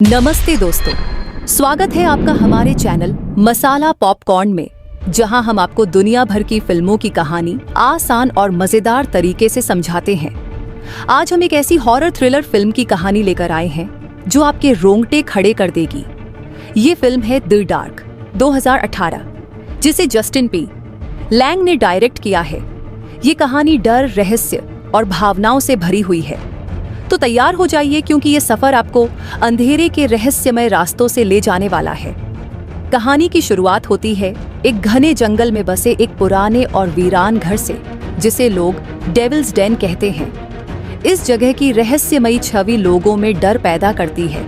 नमस्ते दोस्तों, स्वागत है आपका हमारे चैनल मसाला पॉपकॉर्न में, जहां हम आपको दुनिया भर की फिल्मों की कहानी आसान और मजेदार तरीके से समझाते हैं। आज हम एक ऐसी हॉरर थ्रिलर फिल्म की कहानी लेकर आए हैं जो आपके रोंगटे खड़े कर देगी। ये फिल्म है द डार्क 2018, जिसे जस्टिन पी लैंग ने डायरेक्ट किया है। ये कहानी डर, रहस्य और भावनाओं से भरी हुई है। तो तैयार हो जाइए, क्योंकि ये सफर आपको अंधेरे के रहस्यमय रास्तों से ले जाने वाला है। कहानी की शुरुआत होती है एक घने जंगल में बसे एक पुराने और वीरान घर से, जिसे लोग डेविल्स डेन कहते हैं। इस जगह की रहस्यमयी छवि लोगों में डर पैदा करती है।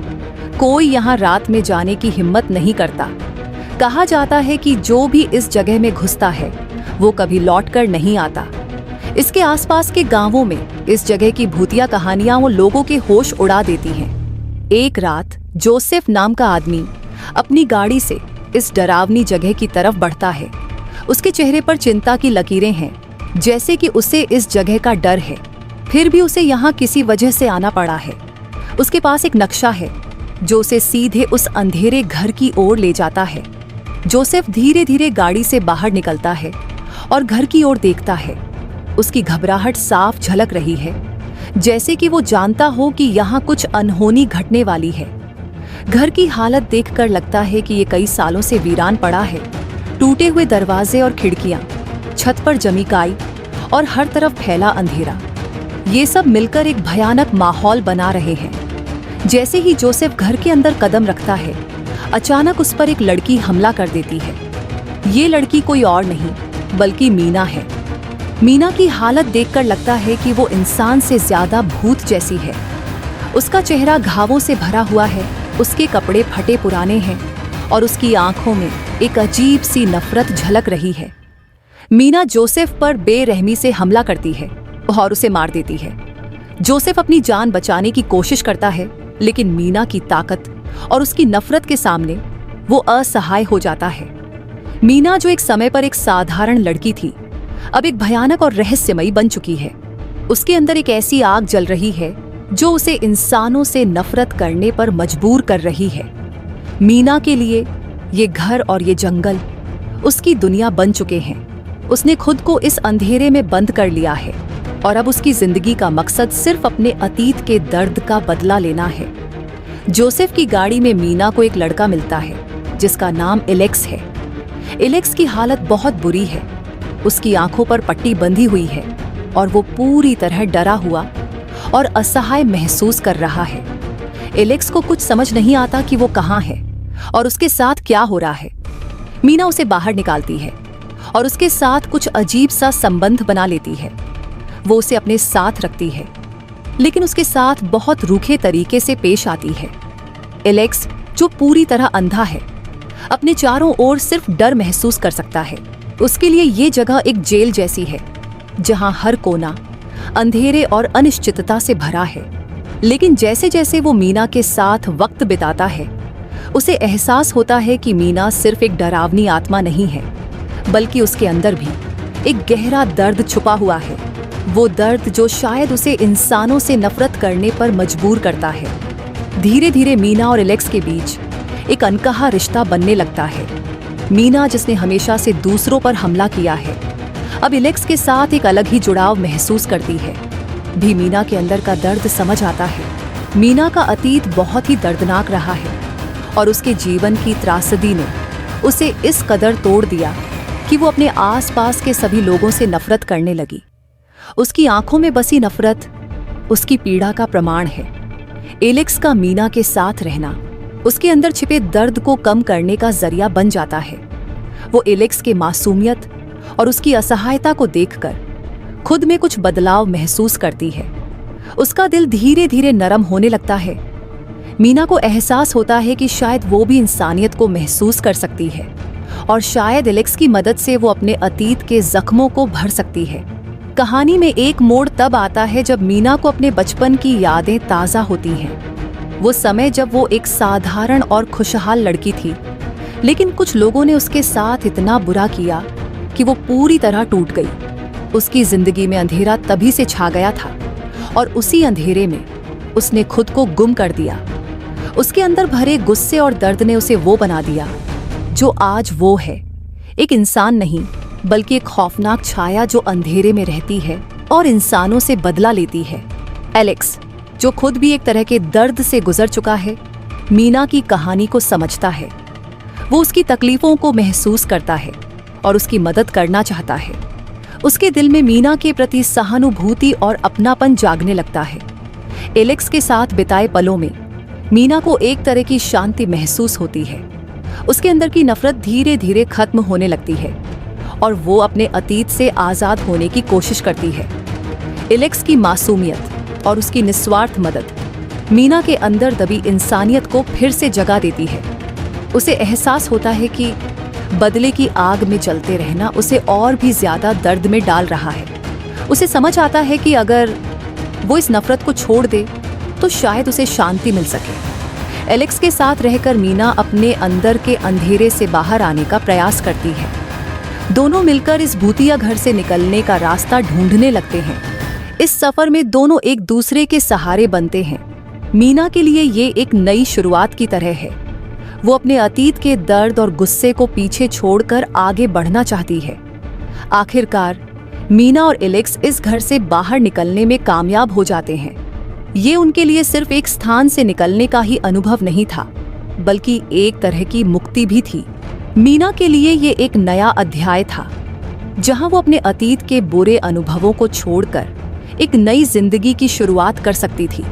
कोई यहाँ रात में जाने की हिम्मत नहीं करता। कहा जाता है कि जो भी इस जगह में घुसता है वो कभी लौटकर नहीं आता। इसके आसपास के गांवों में इस जगह की भूतिया कहानियां वो लोगों के होश उड़ा देती हैं। एक रात जोसेफ नाम का आदमी अपनी गाड़ी से इस डरावनी जगह की तरफ बढ़ता है। उसके चेहरे पर चिंता की लकीरें हैं, जैसे कि उसे इस जगह का डर है। फिर भी उसे यहाँ किसी वजह से आना पड़ा है। उसके पास एक नक्शा है जो उसे सीधे उस अंधेरे घर की ओर ले जाता है। जोसेफ धीरे धीरे गाड़ी से बाहर निकलता है और घर की ओर देखता है। उसकी घबराहट साफ झलक रही है, जैसे कि वो जानता हो कि यहाँ कुछ अनहोनी घटने वाली है। घर की हालत देखकर लगता है कि ये कई सालों से वीरान पड़ा है। टूटे हुए दरवाजे और खिड़कियां, छत पर जमी काई और हर तरफ फैला अंधेरा, ये सब मिलकर एक भयानक माहौल बना रहे हैं। जैसे ही जोसेफ घर के अंदर कदम रखता है, अचानक उस पर एक लड़की हमला कर देती है। ये लड़की कोई और नहीं बल्कि मीना है। मीना की हालत देखकर लगता है कि वो इंसान से ज्यादा भूत जैसी है। उसका चेहरा घावों से भरा हुआ है, उसके कपड़े फटे पुराने हैं और उसकी आंखों में एक अजीब सी नफरत झलक रही है। मीना जोसेफ पर बेरहमी से हमला करती है और उसे मार देती है। जोसेफ अपनी जान बचाने की कोशिश करता है, लेकिन मीना की ताकत और उसकी नफरत के सामने वो असहाय हो जाता है। मीना, जो एक समय पर एक साधारण लड़की थी, अब एक भयानक और रहस्यमयी बन चुकी है। उसके अंदर एक ऐसी आग जल रही है जो उसे इंसानों से नफरत करने पर मजबूर कर रही है। मीना के लिए ये घर और ये जंगल उसकी दुनिया बन चुके हैं। उसने खुद को इस अंधेरे में बंद कर लिया है और अब उसकी जिंदगी का मकसद सिर्फ अपने अतीत के दर्द का बदला लेना है। जोसेफ की गाड़ी में मीना को एक लड़का मिलता है जिसका नाम एलेक्स है। एलेक्स की हालत बहुत बुरी है। उसकी आंखों पर पट्टी बंधी हुई है और वो पूरी तरह डरा हुआ और असहाय महसूस कर रहा है। एलेक्स को कुछ समझ नहीं आता कि वो कहाँ है और उसके साथ क्या हो रहा है। मीना उसे बाहर निकालती है और उसके साथ कुछ अजीब सा संबंध बना लेती है। वो उसे अपने साथ रखती है, लेकिन उसके साथ बहुत रूखे तरीके से पेश आती है। एलेक्स, जो पूरी तरह अंधा है, अपने चारों ओर सिर्फ डर महसूस कर सकता है। उसके लिए ये जगह एक जेल जैसी है, जहां हर कोना अंधेरे और अनिश्चितता से भरा है। लेकिन जैसे जैसे वो मीना के साथ वक्त बिताता है, उसे एहसास होता है कि मीना सिर्फ एक डरावनी आत्मा नहीं है, बल्कि उसके अंदर भी एक गहरा दर्द छुपा हुआ है। वो दर्द जो शायद उसे इंसानों से नफरत करने पर मजबूर करता है। धीरे धीरे मीना और एलेक्स के बीच एक अनकहा रिश्ता बनने लगता है। मीना, जिसने हमेशा से दूसरों पर हमला किया है, अब एलेक्स के साथ एक अलग ही जुड़ाव महसूस करती है। भी मीना के अंदर का दर्द समझ आता है। मीना का अतीत बहुत ही दर्दनाक रहा है और उसके जीवन की त्रासदी ने उसे इस कदर तोड़ दिया कि वो अपने आसपास के सभी लोगों से नफरत करने लगी। उसकी आंखों में बसी नफरत उसकी पीड़ा का प्रमाण है। एलेक्स का मीना के साथ रहना उसके अंदर छिपे दर्द को कम करने का जरिया बन जाता है। वो एलेक्स के मासूमियत और उसकी असहायता को देखकर खुद में कुछ बदलाव महसूस करती है। उसका दिल धीरे धीरे नरम होने लगता है। मीना को एहसास होता है कि शायद वो भी इंसानियत को महसूस कर सकती है और शायद एलेक्स की मदद से वो अपने अतीत के जख्मों को भर सकती है। कहानी में एक मोड़ तब आता है जब मीना को अपने बचपन की यादें ताज़ा होती हैं। वो समय जब वो एक साधारण और खुशहाल लड़की थी, लेकिन कुछ लोगों ने उसके साथ इतना बुरा किया कि वो पूरी तरह टूट गई। उसकी जिंदगी में अंधेरा तभी से छा गया था और उसी अंधेरे में उसने खुद को गुम कर दिया। उसके अंदर भरे गुस्से और दर्द ने उसे वो बना दिया जो आज वो है, एक इंसान नहीं बल्कि एक खौफनाक छाया जो अंधेरे में रहती है और इंसानों से बदला लेती है। एलेक्स, जो खुद भी एक तरह के दर्द से गुजर चुका है, मीना की कहानी को समझता है। वो उसकी तकलीफों को महसूस करता है और उसकी मदद करना चाहता है। उसके दिल में मीना के प्रति सहानुभूति और अपनापन जागने लगता है। एलेक्स के साथ बिताए पलों में मीना को एक तरह की शांति महसूस होती है। उसके अंदर की नफरत धीरे धीरे खत्म होने लगती है और वो अपने अतीत से आजाद होने की कोशिश करती है। एलेक्स की मासूमियत और उसकी निस्वार्थ मदद मीना के अंदर दबी इंसानियत को फिर से जगा देती है। उसे एहसास होता है कि बदले की आग में जलते रहना उसे और भी ज्यादा दर्द में डाल रहा है। उसे समझ आता है कि अगर वो इस नफरत को छोड़ दे तो शायद उसे शांति मिल सके। एलेक्स के साथ रहकर मीना अपने अंदर के अंधेरे से बाहर आने का प्रयास करती है। दोनों मिलकर इस भूतिया घर से निकलने का रास्ता ढूंढने लगते हैं। इस सफर में दोनों एक दूसरे के सहारे बनते हैं। मीना के लिए ये एक नई शुरुआत की तरह है। वो अपने अतीत के दर्द और गुस्से को पीछे छोड़कर आगे बढ़ना चाहती है। आखिरकार मीना और एलेक्स इस घर से बाहर निकलने में कामयाब हो जाते हैं। ये उनके लिए सिर्फ एक स्थान से निकलने का ही अनुभव नहीं था, बल्कि एक तरह की मुक्ति भी थी। मीना के लिए ये एक नया अध्याय था, जहां वो अपने अतीत के बुरे अनुभवों को छोड़कर एक नई जिंदगी की शुरुआत कर सकती थी।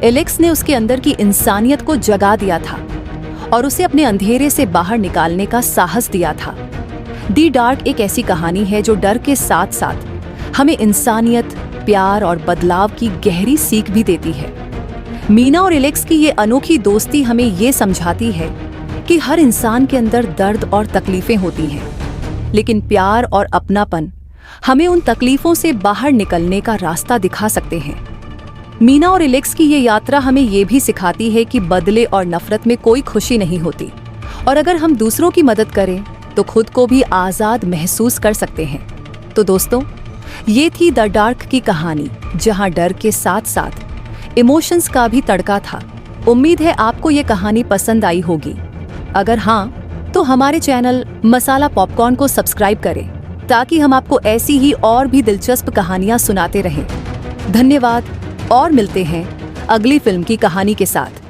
एलेक्स ने उसके अंदर की इंसानियत को जगा दिया था और उसे अपने अंधेरे से बाहर निकालने का साहस दिया था। दी डार्क एक ऐसी कहानी है जो डर के साथ साथ हमें इंसानियत, प्यार और बदलाव की गहरी सीख भी देती है। मीना और एलेक्स की ये अनोखी दोस्ती हमें ये समझाती है कि हर इंसान के अंदर दर्द और तकलीफें होती हैं, लेकिन प्यार और अपनापन हमें उन तकलीफों से बाहर निकलने का रास्ता दिखा सकते हैं। मीना और एलेक्स की ये यात्रा हमें ये भी सिखाती है कि बदले और नफरत में कोई खुशी नहीं होती, और अगर हम दूसरों की मदद करें तो खुद को भी आजाद महसूस कर सकते हैं। तो दोस्तों, ये थी द डार्क की कहानी, जहां डर के साथ साथ इमोशंस का भी तड़का था। उम्मीद है आपको ये कहानी पसंद आई होगी। अगर हाँ, तो हमारे चैनल मसाला पॉपकॉर्न को सब्सक्राइब करें ताकि हम आपको ऐसी ही और भी दिलचस्प कहानियां सुनाते रहें। धन्यवाद और मिलते हैं अगली फिल्म की कहानी के साथ।